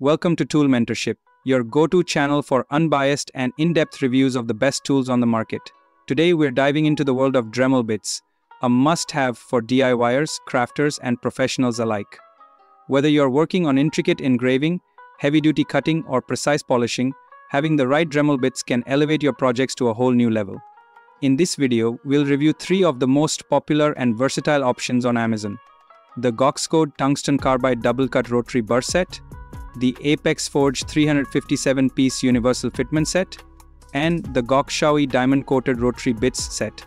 Welcome to Tool Mentorship, your go-to channel for unbiased and in-depth reviews of the best tools on the market. Today we're diving into the world of Dremel bits, a must-have for DIYers, crafters, and professionals alike. Whether you're working on intricate engraving, heavy-duty cutting, or precise polishing, having the right Dremel bits can elevate your projects to a whole new level. In this video, we'll review 3 of the most popular and versatile options on Amazon: the Goxcode Tungsten Carbide Double Cut Rotary Burr Set, the Apex Forge 357-piece Universal Fitment Set, and the Goxcode Diamond Coated Rotary Bits Set.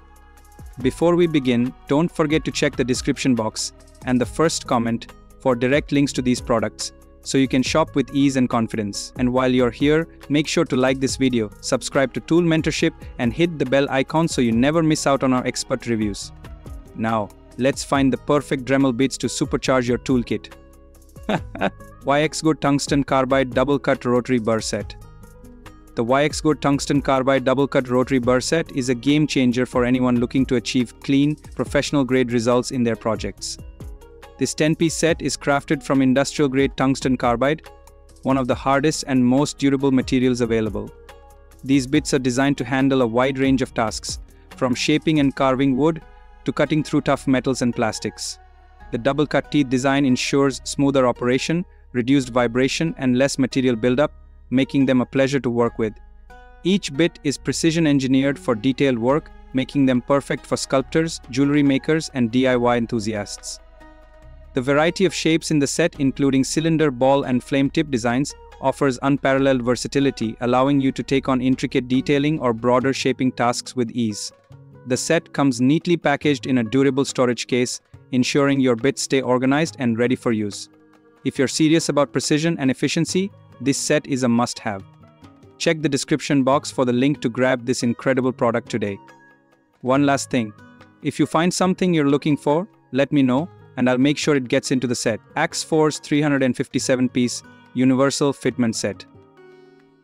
Before we begin, don't forget to check the description box and the first comment for direct links to these products, so you can shop with ease and confidence. And while you're here, make sure to like this video, subscribe to Tool Mentorship, and hit the bell icon so you never miss out on our expert reviews. Now, let's find the perfect Dremel bits to supercharge your toolkit. Goxcode Tungsten Carbide Double Cut Rotary Burr Set. The Goxcode Tungsten Carbide Double Cut Rotary Burr Set is a game changer for anyone looking to achieve clean, professional-grade results in their projects. This 10-piece set is crafted from industrial-grade tungsten carbide, one of the hardest and most durable materials available. These bits are designed to handle a wide range of tasks, from shaping and carving wood to cutting through tough metals and plastics. The double-cut teeth design ensures smoother operation, reduced vibration, and less material buildup, making them a pleasure to work with. Each bit is precision-engineered for detailed work, making them perfect for sculptors, jewelry makers, and DIY enthusiasts. The variety of shapes in the set, including cylinder, ball, and flame tip designs, offers unparalleled versatility, allowing you to take on intricate detailing or broader shaping tasks with ease. The set comes neatly packaged in a durable storage case, ensuring your bits stay organized and ready for use. If you're serious about precision and efficiency, this set is a must-have. Check the description box for the link to grab this incredible product today. One last thing, if you find something you're looking for, let me know, and I'll make sure it gets into the set. Apex Forge 357-piece Universal Fitment Set.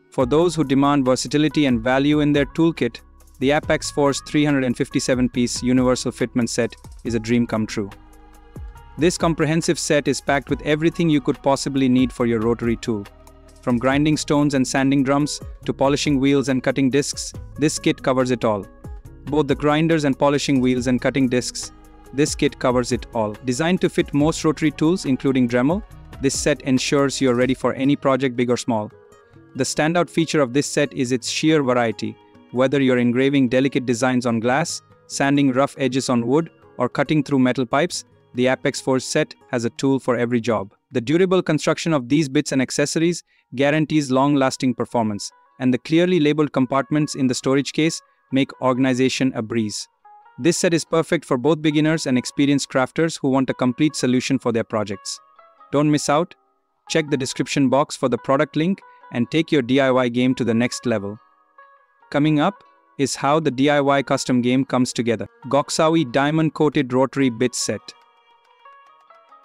For those who demand versatility and value in their toolkit, the Apex Forge 357-piece Universal Fitment Set is a dream come true. This comprehensive set is packed with everything you could possibly need for your rotary tool. From grinding stones and sanding drums to polishing wheels and cutting discs, this kit covers it all. Both the grinders and polishing wheels and cutting discs, this kit covers it all. Designed to fit most rotary tools, including Dremel, this set ensures you're ready for any project, big or small. The standout feature of this set is its sheer variety. Whether you're engraving delicate designs on glass, sanding rough edges on wood, or cutting through metal pipes, the Apex Forge set has a tool for every job. The durable construction of these bits and accessories guarantees long-lasting performance, and the clearly labeled compartments in the storage case make organization a breeze. This set is perfect for both beginners and experienced crafters who want a complete solution for their projects. Don't miss out. Check the description box for the product link and take your DIY game to the next level. Coming up is how the DIY custom game comes together. Goxcode Diamond Coated Rotary Bits Set.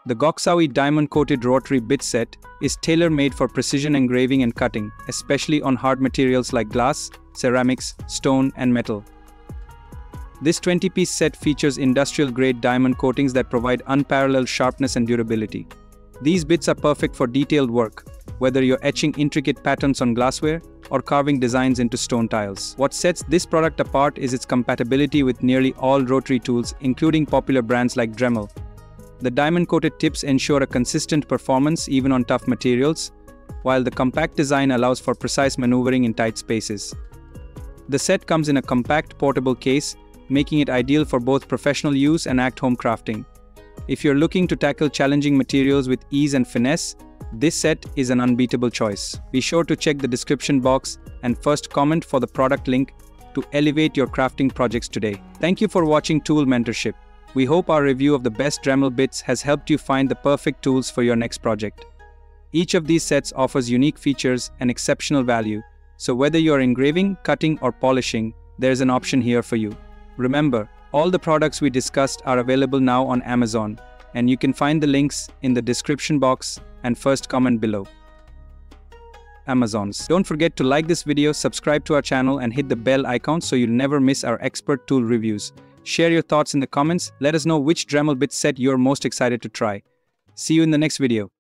The Goxcode Diamond Coated Rotary Bits Set is tailor-made for precision engraving and cutting, especially on hard materials like glass, ceramics, stone, and metal. This 20-piece set features industrial-grade diamond coatings that provide unparalleled sharpness and durability. These bits are perfect for detailed work, whether you're etching intricate patterns on glassware or carving designs into stone tiles. What sets this product apart is its compatibility with nearly all rotary tools, including popular brands like Dremel. The diamond-coated tips ensure a consistent performance even on tough materials, while the compact design allows for precise maneuvering in tight spaces. The set comes in a compact, portable case, making it ideal for both professional use and at-home crafting. If you're looking to tackle challenging materials with ease and finesse, this set is an unbeatable choice. Be sure to check the description box and first comment for the product link to elevate your crafting projects today. Thank you for watching Tool Mentorship. We hope our review of the best Dremel bits has helped you find the perfect tools for your next project. Each of these sets offers unique features and exceptional value, so whether you're engraving, cutting, or polishing, there's an option here for you. Remember, all the products we discussed are available now on Amazon, and you can find the links in the description box and first comment below. Amazons. Don't forget to like this video, subscribe to our channel, and hit the bell icon so you'll never miss our expert tool reviews. Share your thoughts in the comments. Let us know which Dremel bit set you're most excited to try. See you in the next video.